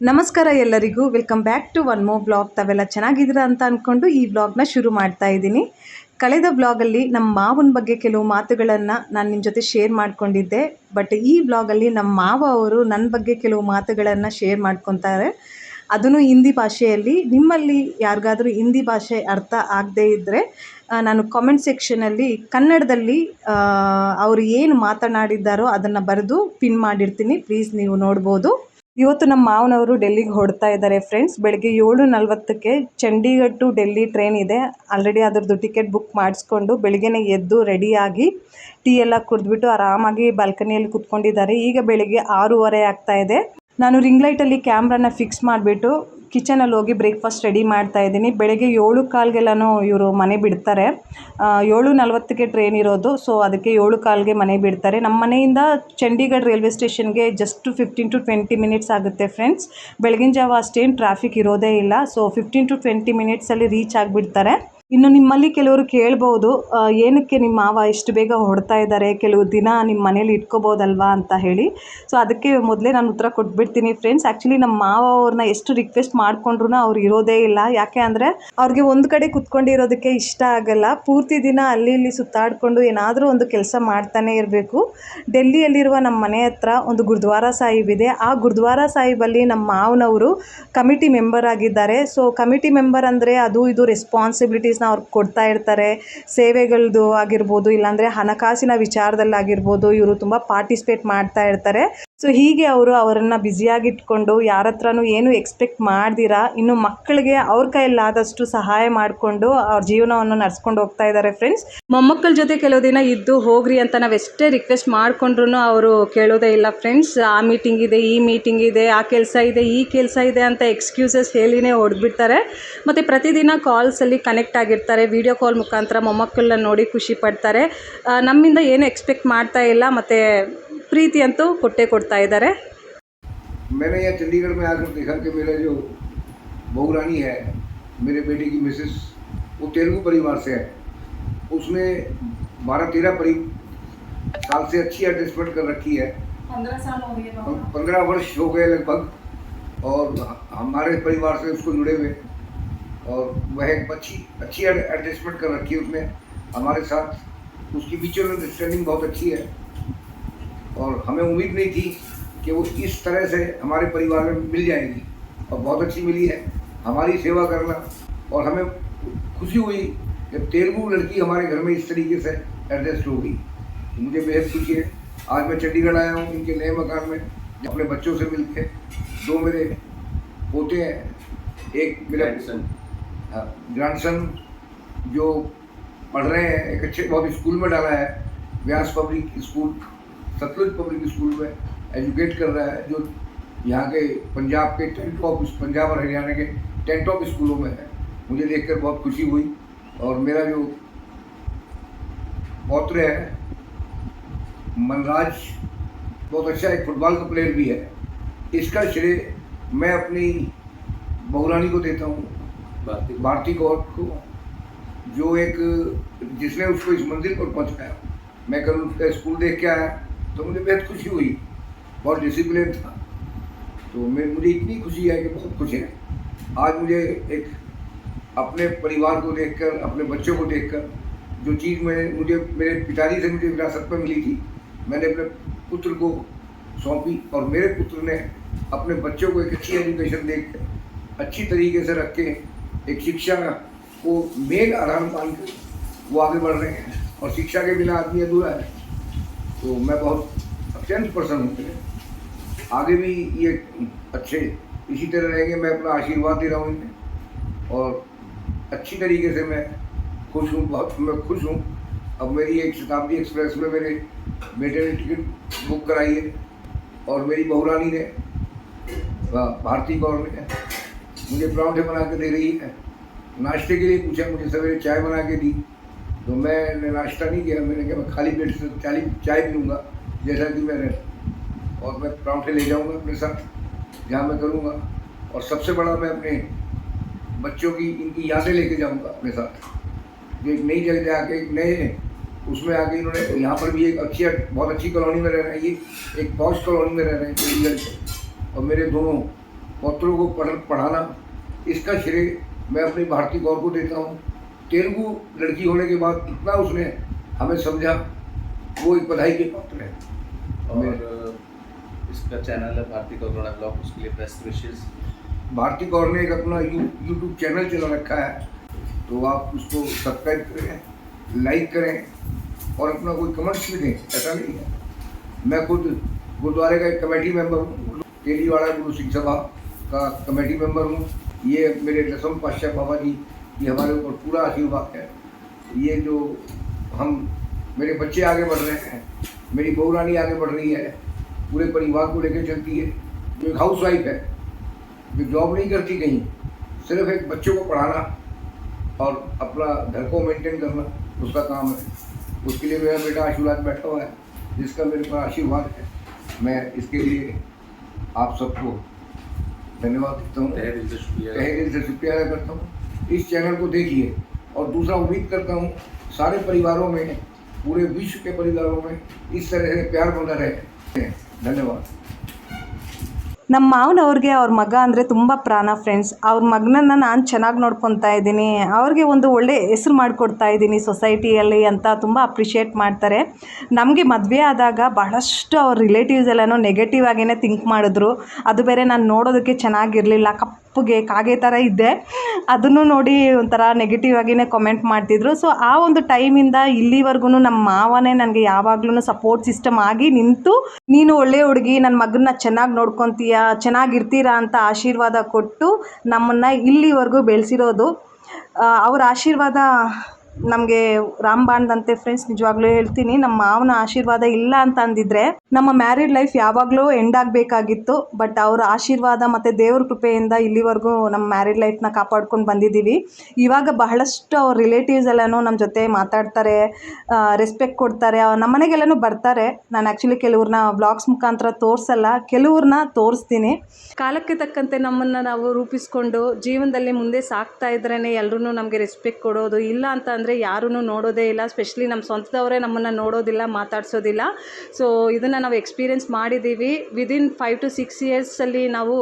ನಮಸ್ಕಾರ ಎಲ್ಲರಿಗೂ, welcome back to one more blog. ತಾವೆಲ್ಲ ಚೆನ್ನಾಗಿದ್ದೀರಾ ಅಂತ ಅಂದ್ಕೊಂಡು ಈ ಬ್ಲಾಗ್ನ ಶುರು ಮಾಡ್ತಾ ಇದ್ದೀನಿ. ಕಳೆದ ಬ್ಲಾಗಲ್ಲಿ ನಮ್ಮ ಮಾವನ ಬಗ್ಗೆ ಕೆಲವು ಮಾತುಗಳನ್ನು ನಾನು ನಿಮ್ಮ ಜೊತೆ ಶೇರ್ ಮಾಡ್ಕೊಂಡಿದ್ದೆ. ಬಟ್ ಈ ಬ್ಲಾಗಲ್ಲಿ ನಮ್ಮ ಮಾವ ಅವರು ನನ್ನ ಬಗ್ಗೆ ಕೆಲವು ಮಾತುಗಳನ್ನು ಶೇರ್ ಮಾಡ್ಕೊತಾರೆ, ಅದನ್ನು ಹಿಂದಿ ಭಾಷೆಯಲ್ಲಿ. ನಿಮ್ಮಲ್ಲಿ ಯಾರಿಗಾದರೂ ಹಿಂದಿ ಭಾಷೆ ಅರ್ಥ ಆಗದೇ ಇದ್ದರೆ ನಾನು ಕಾಮೆಂಟ್ ಸೆಕ್ಷನಲ್ಲಿ ಕನ್ನಡದಲ್ಲಿ ಅವರು ಏನು ಮಾತನಾಡಿದ್ದಾರೋ ಅದನ್ನು ಬರೆದು ಪಿನ್ ಮಾಡಿರ್ತೀನಿ, ಪ್ಲೀಸ್ ನೀವು ನೋಡ್ಬೋದು. ಇವತ್ತು ನಮ್ಮ ಮಾವನವರು ಡೆಲ್ಲಿಗೆ ಹೊರಡ್ತಾ ಇದ್ದಾರೆ ಫ್ರೆಂಡ್ಸ್. ಬೆಳಗ್ಗೆ 7:40ಕ್ಕೆ ಚಂಡೀಗಢ ಟು ಡೆಲ್ಲಿ ಟ್ರೈನ್ ಇದೆ. ಆಲ್ರೆಡಿ ಅದರದ್ದು ಟಿಕೆಟ್ ಬುಕ್ ಮಾಡಿಸ್ಕೊಂಡು ಬೆಳಗ್ಗೆನೇ ಎದ್ದು ರೆಡಿಯಾಗಿ ಟೀ ಎಲ್ಲ ಕುಡಿದ್ಬಿಟ್ಟು ಆರಾಮಾಗಿ ಬಾಲ್ಕನಿಯಲ್ಲಿ ಕೂತ್ಕೊಂಡಿದ್ದಾರೆ. ಈಗ ಬೆಳಗ್ಗೆ 6:30 ಆಗ್ತಾ ಇದೆ. ನಾನು ರಿಂಗ್ ಲೈಟಲ್ಲಿ ಕ್ಯಾಮ್ರಾನ ಫಿಕ್ಸ್ ಮಾಡಿಬಿಟ್ಟು ಕಿಚನಲ್ಲಿ ಹೋಗಿ ಬ್ರೇಕ್ಫಾಸ್ಟ್ ರೆಡಿ ಮಾಡ್ತಾ ಇದ್ದೀನಿ. ಬೆಳಗ್ಗೆ 7:15ಗೆಲ್ಲನೂ ಇವರು ಮನೆ ಬಿಡ್ತಾರೆ. 7:40ಕ್ಕೆ ಟ್ರೈನ್ ಇರೋದು, ಸೊ ಅದಕ್ಕೆ 7:15ಗೆ ಮನೆ ಬಿಡ್ತಾರೆ. ನಮ್ಮ ಮನೆಯಿಂದ ಚಂಡೀಗಢ ರೈಲ್ವೆ ಸ್ಟೇಷನ್ಗೆ ಜಸ್ಟ್ 15 to 20 ಮಿನಿಟ್ಸ್ ಆಗುತ್ತೆ ಫ್ರೆಂಡ್ಸ್. ಬೆಳಗಿನ ಜಾವ ಅಷ್ಟೇನು ಟ್ರಾಫಿಕ್ ಇರೋದೇ ಇಲ್ಲ, ಸೊ 15 to 20 ಮಿನಿಟ್ಸಲ್ಲಿ ರೀಚ್ ಆಗಿಬಿಡ್ತಾರೆ. ಇನ್ನು ನಿಮ್ಮಲ್ಲಿ ಕೆಲವರು ಕೇಳ್ಬೋದು, ಏನಕ್ಕೆ ನಿಮ್ಮ ಮಾವ ಇಷ್ಟು ಬೇಗ ಹೊರಡ್ತಾ ಇದ್ದಾರೆ, ಕೆಲವು ದಿನ ನಿಮ್ಮ ಮನೇಲಿ ಇಟ್ಕೋಬೋದಲ್ವಾ ಅಂತ ಹೇಳಿ. ಸೊ ಅದಕ್ಕೆ ಮೊದಲೇ ನಾನು ಉತ್ತರ ಕೊಟ್ಬಿಡ್ತೀನಿ ಫ್ರೆಂಡ್ಸ್. ಆ್ಯಕ್ಚುಲಿ ನಮ್ಮ ಮಾವ ಅವ್ರನ್ನ ಎಷ್ಟು ರಿಕ್ವೆಸ್ಟ್ ಮಾಡಿಕೊಂಡ್ರು ಅವ್ರು ಇರೋದೇ ಇಲ್ಲ. ಯಾಕೆ ಅಂದರೆ ಅವ್ರಿಗೆ ಒಂದು ಕಡೆ ಕುತ್ಕೊಂಡಿರೋದಕ್ಕೆ ಇಷ್ಟ ಆಗಲ್ಲ. ಪೂರ್ತಿ ದಿನ ಅಲ್ಲಿ ಇಲ್ಲಿ ಸುತ್ತಾಡಿಕೊಂಡು ಏನಾದರೂ ಒಂದು ಕೆಲಸ ಮಾಡ್ತಾನೆ ಇರಬೇಕು. ಡೆಲ್ಲಿಯಲ್ಲಿರುವ ನಮ್ಮ ಮನೆ ಹತ್ರ ಒಂದು ಗುರುದ್ವಾರ ಸಾಹಿಬ್ ಇದೆ. ಆ ಗುರುದ್ವಾರ ಸಾಹಿಬಲ್ಲಿ ನಮ್ಮ ಮಾವನವರು ಕಮಿಟಿ ಮೆಂಬರ್ ಆಗಿದ್ದಾರೆ. ಸೊ ಕಮಿಟಿ ಮೆಂಬರ್ ಅಂದರೆ ಅದು ಇದು ರೆಸ್ಪಾನ್ಸಿಬಿಲಿಟೀಸ್ನ ಅವ್ರಿಗೆ ಕೊಡ್ತಾ ಇರ್ತಾರೆ. ಸೇವೆಗಳದ್ದು ಆಗಿರ್ಬೋದು, ಇಲ್ಲಾಂದರೆ ಹಣಕಾಸಿನ ವಿಚಾರದಲ್ಲಾಗಿರ್ಬೋದು ಇವರು ತುಂಬ ಪಾರ್ಟಿಸಿಪೇಟ್ ಮಾಡ್ತಾ ಇರ್ತಾರೆ. ಸೊ ಹೀಗೆ ಅವರನ್ನು ಬ್ಯುಸಿಯಾಗಿಟ್ಕೊಂಡು ಯಾರ ಹತ್ರನೂ ಏನು ಎಕ್ಸ್ಪೆಕ್ಟ್ ಮಾಡ್ದಿರಾ ಇನ್ನು ಮಕ್ಕಳಿಗೆ ಅವ್ರ ಕೈಯಲ್ಲಾದಷ್ಟು ಸಹಾಯ ಮಾಡಿಕೊಂಡು ಅವ್ರ ಜೀವನವನ್ನು ನಡೆಸ್ಕೊಂಡು ಹೋಗ್ತಾ ಇದ್ದಾರೆ ಫ್ರೆಂಡ್ಸ್. ಮೊಮ್ಮಕ್ಕಳ ಜೊತೆ ಕೆಲವು ದಿನ ಇದ್ದು ಹೋಗ್ರಿ ಅಂತ ನಾವು ಎಷ್ಟೇ ರಿಕ್ವೆಸ್ಟ್ ಮಾಡಿಕೊಂಡ್ರು ಅವರು ಕೇಳೋದೇ ಇಲ್ಲ ಫ್ರೆಂಡ್ಸ್. ಆ ಮೀಟಿಂಗ್ ಇದೆ, ಈ ಮೀಟಿಂಗ್ ಇದೆ, ಆ ಕೆಲಸ ಇದೆ, ಈ ಕೆಲಸ ಇದೆ ಅಂತ ಎಕ್ಸ್ಕ್ಯೂಸಸ್ ಹೇಳಿನೇ ಹೊಡೆದ್ಬಿಡ್ತಾರೆ. ಮತ್ತು ಪ್ರತಿದಿನ ಕಾಲ್ಸಲ್ಲಿ ಕನೆಕ್ಟ್ ಆಗಿರ್ತಾರೆ. ವಿಡಿಯೋ ಕಾಲ್ ಮುಖಾಂತರ ಮೊಮ್ಮಕ್ಕಳನ್ನ ನೋಡಿ ಖುಷಿ ಪಡ್ತಾರೆ. ನಮ್ಮಿಂದ ಏನು ಎಕ್ಸ್ಪೆಕ್ಟ್ ಮಾಡ್ತಾ ಇಲ್ಲ, ಮತ್ತು प्रीति अंतु कोट्टे कोड़ता इधर है। मैंने यह चंडीगढ़ में आकर देखा कि मेरा जो बहू रानी है, मेरे बेटे की मिसेस, वो तेलुगु परिवार से है। उसने 12-13 साल से अच्छी एडजस्टमेंट कर रखी है। 15 साल हो गए, 15 वर्ष हो गए लगभग, और हमारे परिवार से उसको जुड़े हुए, और वह एक अच्छी एडजस्टमेंट कर रखी है उसने हमारे साथ। उसकी म्यूचुअल अंडरस्टैंडिंग बहुत अच्छी है, और हमें उम्मीद नहीं थी कि वो इस तरह से हमारे परिवार में मिल जाएगी, और बहुत अच्छी मिली है। हमारी सेवा करना, और हमें खुशी हुई जब तेलुगु लड़की हमारे घर में इस तरीके से एडजस्ट होगी, तो मुझे बेहद खुशी है। आज मैं चंडीगढ़ आया हूँ इनके नए मकान में अपने बच्चों से मिलकर। 2 मेरे पोते हैं, एक मेरा ग्रैंडसन जो पढ़ रहे हैं, एक अच्छे बहुत स्कूल में डाला है, Vyas public school, Sutlej public school में एजुकेट कर रहा है, जो यहाँ के पंजाब के पंजाब और हरियाणा के 10 टॉप स्कूलों में है। मुझे देखकर बहुत खुशी हुई। और मेरा जो पौत्र है मनराज, बहुत अच्छा एक फुटबॉल का प्लेयर भी है। इसका श्रेय मैं अपनी बहुरानी को देता हूँ, भारती कौर को, जो एक जिसने उसको इस मंजिल पर पहुँचाया। मैं कल उसका स्कूल देख के आया तो मुझे बेहद खुशी हुई, बहुत डिसिप्लिन था। तो मुझे इतनी खुशी है कि बहुत खुश है। आज मुझे एक अपने परिवार को देखकर, अपने बच्चों को देखकर, जो चीज़ मुझे मेरे पिताजी से मुझे विरासत में मिली थी, मैंने अपने पुत्र को सौंपी, और मेरे पुत्र ने अपने बच्चों को एक अच्छी एजुकेशन देकर, अच्छी तरीके से रख के, एक शिक्षा को मेन आधार मानकर वो आगे बढ़ रहे हैं। और शिक्षा के बिना आदमी अधूरा है। तो मैं बहुत अत्यंत प्रसन्न हूँ। आगे भी ये अच्छे इसी तरह रहेंगे। मैं अपना आशीर्वाद दे रहा हूँ इन्हें, और अच्छी तरीके से मैं खुश हूँ, बहुत मैं खुश हूँ। अब मेरी एक शताब्दी एक्सप्रेस में मेरे बेटे ने टिकट बुक कराई है, और मेरी बहुरानी ने, भारती कौर ने, मुझे पराठे बना के दे रही है। नाश्ते के लिए पूछा, मुझे सवेरे चाय बना के दी, तो मैंने नाश्ता नहीं किया। मैंने कहा मैं खाली पेट से चाय पीऊँगा, जैसा कि मैंने, और मैं पराठे ले जाऊँगा अपने साथ जहाँ मैं करूँगा। और सबसे बड़ा, मैं अपने बच्चों की इनकी यादें लेके जाऊँगा अपने साथ। जो एक नई जगह जाके, एक नए उसमें आके इन्होंने, यहाँ पर भी एक बहुत अच्छी कॉलोनी में रह रहे हैं, ये एक पॉश कॉलोनी में रह रहे हैं चंडीगढ़ के। और मेरे दोनों पौत्रों को पढ़ाना, इसका श्रेय मैं अपनी भारती कौर को देता हूँ। तेलुगु लड़की होने के बाद इतना उसने हमें समझा, वो एक बधाई के पात्र है। और इसका चैनल है भारती कौर ब्लॉग, उसके लिए बेस्ट विशेस। भारती कौर ने एक अपना यूट्यूब चैनल चला रखा है, तो आप उसको सब्सक्राइब करें, लाइक करें और अपना कोई कमेंट्स भी दें। ऐसा नहीं है, मैं खुद गुरुद्वारे का एक कमेटी मेंबर हूँ, तेलीवाड़ा गुरु सिंह सभा का कमेटी मेंबर हूँ। ये मेरे दसम पातशाह बाबा जी की हमारे ऊपर पूरा आशीर्वाद है। ये जो हम मेरे बच्चे आगे बढ़ रहे हैं, मेरी बहू रानी आगे बढ़ रही है, पूरे परिवार को लेकर चलती है। जो एक हाउस वाइफ है, जो जॉब नहीं करती कहीं, सिर्फ एक बच्चों को पढ़ाना और अपना घर को मेंटेन करना उसका काम है। उसके लिए मेरा बेटा आशीर्वाद बैठा हुआ है, जिसका मेरे पर आशीर्वाद है। मैं इसके लिए आप सबको धन्यवाद देता हूँ, तहे दिल से शुक्रिया अदा करता हूँ। इस चैनल को देखिए और दूसरा उम्मीद करता हूँ सारे परिवारों में, पूरे विश्व के परिवारों में इस तरह से प्यार बना रहे। धन्यवाद। ನಮ್ಮ ಮಾವನವ್ರಿಗೆ ಅವ್ರ ಮಗ ಅಂದರೆ ತುಂಬ ಪ್ರಾಣ ಫ್ರೆಂಡ್ಸ್. ಅವ್ರ ಮಗನನ್ನು ನಾನು ಚೆನ್ನಾಗಿ ನೋಡ್ಕೊತಾ ಇದ್ದೀನಿ, ಅವ್ರಿಗೆ ಒಂದು ಒಳ್ಳೆ ಹೆಸ್ರು ಮಾಡಿಕೊಡ್ತಾ ಇದ್ದೀನಿ ಸೊಸೈಟಿಯಲ್ಲಿ ಅಂತ ತುಂಬ ಅಪ್ರಿಷಿಯೇಟ್ ಮಾಡ್ತಾರೆ. ನಮಗೆ ಮದುವೆ ಆದಾಗ ಬಹಳಷ್ಟು ಅವ್ರ ರಿಲೇಟಿವ್ಸ್ ಎಲ್ಲನೂ ನೆಗೆಟಿವ್ ಆಗಿಯೇ ಥಿಂಕ್ ಮಾಡಿದ್ರು. ಅದು ಬೇರೆ ನಾನು ನೋಡೋದಕ್ಕೆ ಚೆನ್ನಾಗಿರಲಿಲ್ಲ, ಕಪ್ಪಗೆ ಕಾಗೆ ಥರ ಇದ್ದೆ. ಅದನ್ನು ನೋಡಿ ಒಂಥರ ನೆಗೆಟಿವ್ ಆಗಿಯೇ ಕಾಮೆಂಟ್ ಮಾಡ್ತಿದ್ರು. ಸೊ ಆ ಒಂದು ಟೈಮಿಂದ ಇಲ್ಲಿವರೆಗೂ ನಮ್ಮ ಮಾವನೇ ನನಗೆ ಯಾವಾಗ್ಲೂ ಸಪೋರ್ಟ್ ಸಿಸ್ಟಮ್ ಆಗಿ ನಿಂತು, ನೀನು ಒಳ್ಳೆ ಹುಡುಗಿ, ನನ್ನ ಮಗನ್ನ ಚೆನ್ನಾಗಿ ನೋಡ್ಕೊತೀಯ, ಚೆನ್ನಾಗಿರ್ತೀರಾ ಅಂತ ಆಶೀರ್ವಾದ ಕೊಟ್ಟು ನಮ್ಮನ್ನು ಇಲ್ಲಿವರೆಗೂ ಬೆಳೆಸಿರೋದು. ಅವ್ರ ಆಶೀರ್ವಾದ ನಮಗೆ ರಾಮಬಾಣದಂತೆ ಫ್ರೆಂಡ್ಸ್. ನಿಜವಾಗ್ಲೂ ಹೇಳ್ತೀನಿ, ನಮ್ಮ ಮಾವನ ಆಶೀರ್ವಾದ ಇಲ್ಲ ಅಂತ ಅಂದಿದ್ರೆ ನಮ್ಮ ಮ್ಯಾರಿಡ್ ಲೈಫ್ ಯಾವಾಗಲೂ ಎಂಡ್ ಆಗಬೇಕಾಗಿತ್ತು. ಬಟ್ ಅವರ ಆಶೀರ್ವಾದ ಮತ್ತು ದೇವ್ರ ಕೃಪೆಯಿಂದ ಇಲ್ಲಿವರೆಗೂ ನಮ್ಮ ಮ್ಯಾರಿಡ್ ಲೈಫ್ನ ಕಾಪಾಡ್ಕೊಂಡು ಬಂದಿದ್ದೀವಿ. ಇವಾಗ ಬಹಳಷ್ಟು ಅವ್ರ ರಿಲೇಟಿವ್ಸ್ ಎಲ್ಲನೂ ನಮ್ಮ ಜೊತೆ ಮಾತಾಡ್ತಾರೆ, ರೆಸ್ಪೆಕ್ಟ್ ಕೊಡ್ತಾರೆ, ನಮ್ಮ ಮನೆಗೆಲ್ಲನೂ ಬರ್ತಾರೆ. ನಾನು ಆ್ಯಕ್ಚುಲಿ ಕೆಲವ್ರನ್ನ ವ್ಲಾಗ್ಸ್ ಮುಖಾಂತರ ತೋರಿಸಲ್ಲ, ಕೆಲವ್ರನ್ನ ತೋರಿಸ್ತೀನಿ. ಕಾಲಕ್ಕೆ ತಕ್ಕಂತೆ ನಮ್ಮನ್ನು ನಾವು ರೂಪಿಸ್ಕೊಂಡು ಜೀವನದಲ್ಲಿ ಮುಂದೆ ಸಾಕ್ತಾ ಇದ್ರೇ ಎಲ್ಲರೂ ನಮಗೆ ರೆಸ್ಪೆಕ್ಟ್ ಕೊಡೋದು. ಇಲ್ಲ ಅಂತ ಅಂದರೆ ಯಾರೂ ನೋಡೋದೇ ಇಲ್ಲ, ಸ್ಪೆಷಲಿ ನಮ್ಮ ಸ್ವಂತದವರೇ ನಮ್ಮನ್ನು ನೋಡೋದಿಲ್ಲ, ಮಾತಾಡಿಸೋದಿಲ್ಲ. ಸೊ ಇದನ್ನು ನಾವು ಎಕ್ಸ್ಪೀರಿಯೆನ್ಸ್ ಮಾಡಿದ್ದೀವಿ. ವಿದಿನ್ 5 to 6 ಇಯರ್ಸಲ್ಲಿ ನಾವು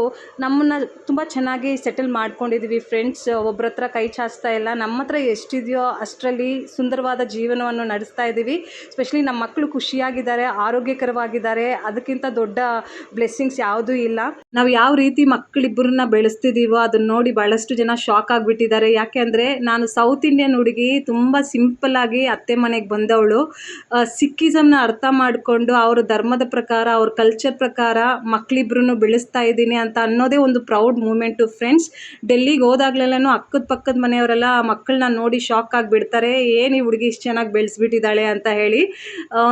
ನಮ್ಮನ್ನು ತುಂಬ ಚೆನ್ನಾಗಿ ಸೆಟಲ್ ಮಾಡ್ಕೊಂಡಿದ್ದೀವಿ ಫ್ರೆಂಡ್ಸ್. ಒಬ್ಬರ ಹತ್ರ ಕೈ ಚಾಚ್ತಾ ಇಲ್ಲ, ನಮ್ಮ ಹತ್ರ ಎಷ್ಟಿದೆಯೋ ಅಷ್ಟರಲ್ಲಿ ಸುಂದರವಾದ ಜೀವನವನ್ನು ನಡೆಸ್ತಾ ಇದ್ದೀವಿ. ಸ್ಪೆಷಲಿ ನಮ್ಮ ಮಕ್ಕಳು ಖುಷಿಯಾಗಿದ್ದಾರೆ, ಆರೋಗ್ಯಕರವಾಗಿದ್ದಾರೆ. ಅದಕ್ಕಿಂತ ದೊಡ್ಡ ಬ್ಲೆಸ್ಸಿಂಗ್ಸ್ ಯಾವುದೂ ಇಲ್ಲ. ನಾವು ಯಾವ ರೀತಿ ಮಕ್ಕಳಿಬ್ಬರನ್ನ ಬೆಳೆಸ್ತಿದ್ದೀವೋ ಅದನ್ನು ನೋಡಿ ಭಾಳಷ್ಟು ಜನ ಶಾಕ್ ಆಗಿಬಿಟ್ಟಿದ್ದಾರೆ. ಯಾಕೆ ಅಂದರೆ ನಾನು ಸೌತ್ ಇಂಡಿಯನ್ ಹುಡುಗಿ, ತುಂಬ ಸಿಂಪಲ್ಲಾಗಿ ಅತ್ತೆ ಮನೆಗೆ ಬಂದವಳು. ಸಿಕ್ಕಿಸಮ್ನ ಅರ್ಥ ಮಾಡಿಕೊಂಡು ಅವ್ರ ಧರ್ಮದ ಪ್ರಕಾರ, ಅವ್ರ ಕಲ್ಚರ್ ಪ್ರಕಾರ ಮಕ್ಕಳಿಬ್ರು ಬೆಳೆಸ್ತಾ ಇದ್ದೀನಿ ಅಂತ ಅನ್ನೋದೇ ಒಂದು ಪ್ರೌಡ್ ಮೂಮೆಂಟು ಫ್ರೆಂಡ್ಸ್. ಡೆಲ್ಲಿಗೆ ಹೋದಾಗ್ಲೆಲ್ಲನೂ ಅಕ್ಕದ ಪಕ್ಕದ ಮನೆಯವರೆಲ್ಲ ಮಕ್ಕಳನ್ನ ನೋಡಿ ಶಾಕ್ ಆಗಿಬಿಡ್ತಾರೆ, ಏನು ಈ ಹುಡುಗಿ ಇಷ್ಟು ಚೆನ್ನಾಗಿ ಬೆಳೆಸ್ಬಿಟ್ಟಿದ್ದಾಳೆ ಅಂತ ಹೇಳಿ.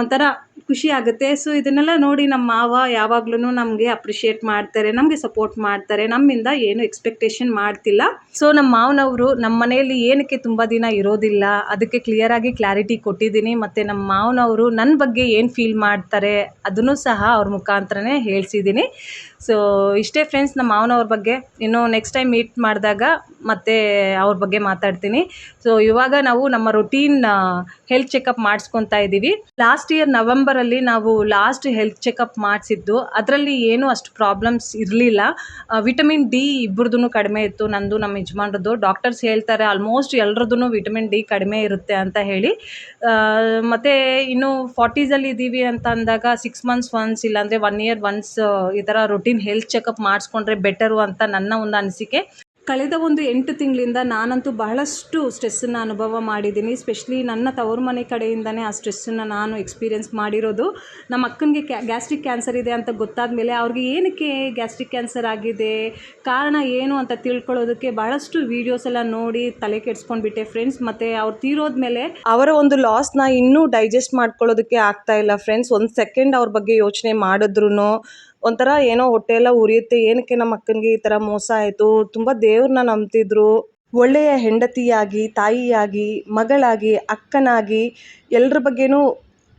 ಒಂಥರ ಖುಷಿ ಆಗುತ್ತೆ. ಸೊ ಇದನ್ನೆಲ್ಲ ನೋಡಿ ನಮ್ಮ ಮಾವ ಯಾವಾಗ್ಲೂ ನಮಗೆ ಅಪ್ರಿಷಿಯೇಟ್ ಮಾಡ್ತಾರೆ, ನಮಗೆ ಸಪೋರ್ಟ್ ಮಾಡ್ತಾರೆ, ನಮ್ಮಿಂದ ಏನು ಎಕ್ಸ್ಪೆಕ್ಟೇಷನ್ ಮಾಡ್ತಿಲ್ಲ. ಸೊ ನಮ್ಮ ಮಾವನವರು ನಮ್ಮ ಮನೆಯಲ್ಲಿ ಏನಕ್ಕೆ ತುಂಬ ದಿನ ಇರೋದಿಲ್ಲ ಅದಕ್ಕೆ ಕ್ಲಿಯರಾಗಿ ಕ್ಲಾರಿಟಿ ಕೊಟ್ಟಿದ್ದೀನಿ. ಮತ್ತು ನಮ್ಮ ಮಾವನವರು ನನ್ನ ಬಗ್ಗೆ ಏನು ಫೀಲ್ ಮಾಡ್ತಾರೆ ಅದನ್ನು ಸಹ ಅವ್ರ ಮುಖಾಂತರನೇ ಹೇಳ್ಸಿದ್ದೀನಿ. ಸೊ ಇಷ್ಟೇ ಫ್ರೆಂಡ್ಸ್ ನಮ್ಮ ಮಾವನವ್ರ ಬಗ್ಗೆ. ಇನ್ನು ನೆಕ್ಸ್ಟ್ ಟೈಮ್ ಮೀಟ್ ಮಾಡಿದಾಗ ಮತ್ತೆ ಅವ್ರ ಬಗ್ಗೆ ಮಾತಾಡ್ತೀನಿ. ಸೊ ಇವಾಗ ನಾವು ನಮ್ಮ ರೊಟೀನ್ ಹೆಲ್ತ್ ಚೆಕಪ್ ಮಾಡಿಸ್ಕೊತಾ ಇದ್ದೀವಿ. ಲಾಸ್ಟ್ ಇಯರ್ ನವೆಂಬರಲ್ಲಿ ನಾವು ಲಾಸ್ಟ್ ಹೆಲ್ತ್ ಚೆಕಪ್ ಮಾಡಿಸಿದ್ದು. ಅದರಲ್ಲಿ ಏನೂ ಅಷ್ಟು ಪ್ರಾಬ್ಲಮ್ಸ್ ಇರಲಿಲ್ಲ. ವಿಟಮಿನ್ ಡಿ ಇಬ್ಬರದೂ ಕಡಿಮೆ ಇತ್ತು, ನಂದು ನಮ್ಮ ಯಜಮಾನ್ರದ್ದು. ಡಾಕ್ಟರ್ಸ್ ಹೇಳ್ತಾರೆ ಆಲ್ಮೋಸ್ಟ್ ಎಲ್ಲರದ್ದು ವಿಟಮಿನ್ ಡಿ ಕಡಿಮೆ ಇರುತ್ತೆ ಅಂತ ಹೇಳಿ. ಮತ್ತು ಇನ್ನು 40ಸಲ್ಲಿ ಇದ್ದೀವಿ ಅಂತ ಅಂದಾಗ 6 months ಒನ್ಸ್ ಇಲ್ಲಾಂದರೆ 1 year ಒನ್ಸ್ ಈ ಥರ ರೊಟೀನ್ ಹೆಲ್ತ್ ಚೆಕಪ್ ಮಾಡಿಸ್ಕೊಂಡ್ರೆ ಬೆಟರು ಅಂತ ನನ್ನ ಒಂದು ಅನಿಸಿಕೆ. ಕಳೆದ ಒಂದು 8 ತಿಂಗಳಿಂದ ನಾನಂತೂ ಬಹಳಷ್ಟು ಸ್ಟ್ರೆಸ್ಸನ್ನು ಅನುಭವ ಮಾಡಿದ್ದೀನಿ. ಸ್ಪೆಷಲಿ ನನ್ನ ತವರು ಮನೆ ಕಡೆಯಿಂದನೇ ಆ ಸ್ಟ್ರೆಸ್ಸನ್ನು ನಾನು ಎಕ್ಸ್ಪೀರಿಯೆನ್ಸ್ ಮಾಡಿರೋದು. ನಮ್ಮ ಅಕ್ಕನಿಗೆ ಗ್ಯಾಸ್ಟ್ರಿಕ್ ಕ್ಯಾನ್ಸರ್ ಇದೆ ಅಂತ ಗೊತ್ತಾದ ಮೇಲೆ ಅವ್ರಿಗೆ ಏನಕ್ಕೆ ಗ್ಯಾಸ್ಟ್ರಿಕ್ ಕ್ಯಾನ್ಸರ್ ಆಗಿದೆ, ಕಾರಣ ಏನು ಅಂತ ತಿಳ್ಕೊಳ್ಳೋದಕ್ಕೆ ಬಹಳಷ್ಟು ವೀಡಿಯೋಸ್ ಎಲ್ಲ ನೋಡಿ ತಲೆ ಕೆಡಿಸ್ಕೊಂಡ್ಬಿಟ್ಟೆ ಫ್ರೆಂಡ್ಸ್. ಮತ್ತು ಅವ್ರು ತೀರೋದ್ಮೇಲೆ ಅವರ ಒಂದು ಲಾಸ್ನ ಇನ್ನೂ ಡೈಜೆಸ್ಟ್ ಮಾಡ್ಕೊಳ್ಳೋದಕ್ಕೆ ಆಗ್ತಾ ಇಲ್ಲ ಫ್ರೆಂಡ್ಸ್. ಒಂದು ಸೆಕೆಂಡ್ ಅವ್ರ ಬಗ್ಗೆ ಯೋಚನೆ ಮಾಡಿದ್ರು ಒಂಥರ ಏನೋ ಹೊಟ್ಟೆಯೆಲ್ಲ ಉರಿಯುತ್ತೆ. ಏನಕ್ಕೆ ನಮ್ಮ ಅಕ್ಕನಿಗೆ ಈ ಥರ ಮೋಸ ಆಯಿತು. ತುಂಬ ದೇವ್ರನ್ನ ನಂಬ್ತಿದ್ರು, ಒಳ್ಳೆಯ ಹೆಂಡತಿಯಾಗಿ, ತಾಯಿಯಾಗಿ, ಮಗಳಾಗಿ, ಅಕ್ಕನಾಗಿ ಎಲ್ಲರ ಬಗ್ಗೆನೂ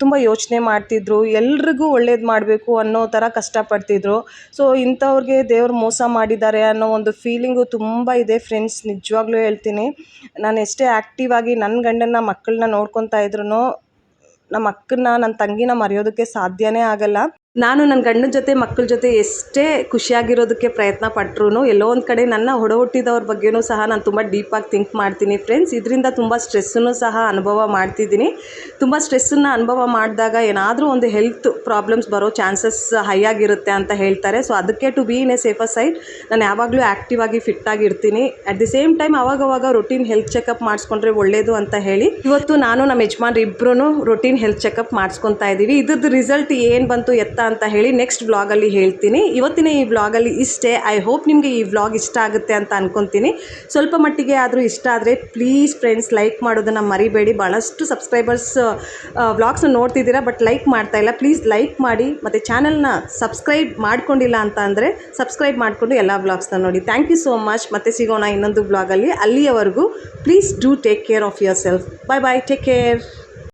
ತುಂಬ ಯೋಚನೆ ಮಾಡ್ತಿದ್ರು. ಎಲ್ರಿಗೂ ಒಳ್ಳೇದು ಮಾಡಬೇಕು ಅನ್ನೋ ಥರ ಕಷ್ಟಪಡ್ತಿದ್ರು. ಸೊ ಇಂಥವ್ರಿಗೆ ದೇವ್ರು ಮೋಸ ಮಾಡಿದ್ದಾರೆ ಅನ್ನೋ ಒಂದು ಫೀಲಿಂಗು ತುಂಬ ಇದೆ ಫ್ರೆಂಡ್ಸ್. ನಿಜವಾಗ್ಲೂ ಹೇಳ್ತೀನಿ, ನಾನು ಎಷ್ಟೇ ಆ್ಯಕ್ಟಿವ್ ಆಗಿ ನನ್ನ ಗಂಡನ ಮಕ್ಕಳನ್ನ ನೋಡ್ಕೊತಾ ಇದ್ರು ನಮ್ಮ ಅಕ್ಕನ, ನನ್ನ ತಂಗಿನ ಮರೆಯೋದಕ್ಕೆ ಸಾಧ್ಯನೇ ಆಗಲ್ಲ. ನಾನು ನನ್ನ ಗಂಡನ ಜೊತೆ ಮಕ್ಕಳ ಜೊತೆ ಎಷ್ಟೇ ಖುಷಿಯಾಗಿರೋದಕ್ಕೆ ಪ್ರಯತ್ನ ಪಟ್ಟರು ಎಲ್ಲೋ ಒಂದು ಕಡೆ ನನ್ನ ಹುಟ್ಟಿದವ್ರ ಬಗ್ಗೆನೂ ಸಹ ನಾನು ತುಂಬ ಡೀಪಾಗಿ ಥಿಂಕ್ ಮಾಡ್ತೀನಿ ಫ್ರೆಂಡ್ಸ್. ಇದರಿಂದ ತುಂಬ ಸ್ಟ್ರೆಸ್ಸನ್ನು ಸಹ ಅನುಭವ ಮಾಡ್ತಿದ್ದೀನಿ. ತುಂಬ ಸ್ಟ್ರೆಸ್ಸನ್ನು ಅನುಭವ ಮಾಡಿದಾಗ ಏನಾದರೂ ಒಂದು ಹೆಲ್ತ್ ಪ್ರಾಬ್ಲಮ್ಸ್ ಬರೋ ಚಾನ್ಸಸ್ ಹೈ ಆಗಿರುತ್ತೆ ಅಂತ ಹೇಳ್ತಾರೆ. ಸೊ ಅದಕ್ಕೆ to be in a safer side ನಾನು ಯಾವಾಗಲೂ ಆ್ಯಕ್ಟಿವ್ ಆಗಿ ಫಿಟ್ ಆಗಿರ್ತೀನಿ. ಅಟ್ ದಿ ಸೇಮ್ ಟೈಮ್ ಅವಾಗವಾಗ ರೊಟೀನ್ ಹೆಲ್ತ್ ಚೆಕಪ್ ಮಾಡಿಸ್ಕೊಂಡ್ರೆ ಒಳ್ಳೆಯದು ಅಂತ ಹೇಳಿ ಇವತ್ತು ನಾನು ನಮ್ಮ ಯಜಮಾನ್ರು ಇಬ್ಬರೂ ರೊಟೀನ್ ಹೆಲ್ತ್ ಚೆಕಪ್ ಮಾಡಿಸ್ಕೊತಾ ಇದ್ದೀವಿ. ಇದ್ರದ್ದು ರಿಸಲ್ಟ್ ಏನು ಬಂತು ಅಂತ ಹೇಳಿ ನೆಕ್ಸ್ಟ್ ವ್ಲಾಗಲ್ಲಿ ಹೇಳ್ತೀನಿ. ಇವತ್ತಿನ ಈ ವ್ಲಾಗಲ್ಲಿ ಇಷ್ಟೇ. ಐ ಹೋಪ್ ನಿಮಗೆ ಈ ವ್ಲಾಗ್ ಇಷ್ಟ ಆಗುತ್ತೆ ಅಂತ ಅನ್ಕೊತೀನಿ. ಸ್ವಲ್ಪ ಮಟ್ಟಿಗೆ ಆದರೂ ಇಷ್ಟ ಆದರೆ ಪ್ಲೀಸ್ ಫ್ರೆಂಡ್ಸ್ ಲೈಕ್ ಮಾಡೋದನ್ನು ಮರಿಬೇಡಿ. ಭಾಳಷ್ಟು ಸಬ್ಸ್ಕ್ರೈಬರ್ಸ್ ವ್ಲಾಗ್ಸ್ನ ನೋಡ್ತಿದ್ದೀರಾ ಬಟ್ ಲೈಕ್ ಮಾಡ್ತಾ ಇಲ್ಲ. ಪ್ಲೀಸ್ ಲೈಕ್ ಮಾಡಿ ಮತ್ತು ಚಾನಲ್ನ ಸಬ್ಸ್ಕ್ರೈಬ್ ಮಾಡ್ಕೊಂಡಿಲ್ಲ ಅಂತ ಅಂದರೆ ಸಬ್ಸ್ಕ್ರೈಬ್ ಮಾಡಿಕೊಂಡು ಎಲ್ಲ ವ್ಲಾಗ್ಸ್ನ ನೋಡಿ. Thank you so much. ಮತ್ತೆ ಸಿಗೋಣ ಇನ್ನೊಂದು ವ್ಲಾಗಲ್ಲಿ. ಅಲ್ಲಿಯವರೆಗೂ please do take care of yourself. Bye bye, take care.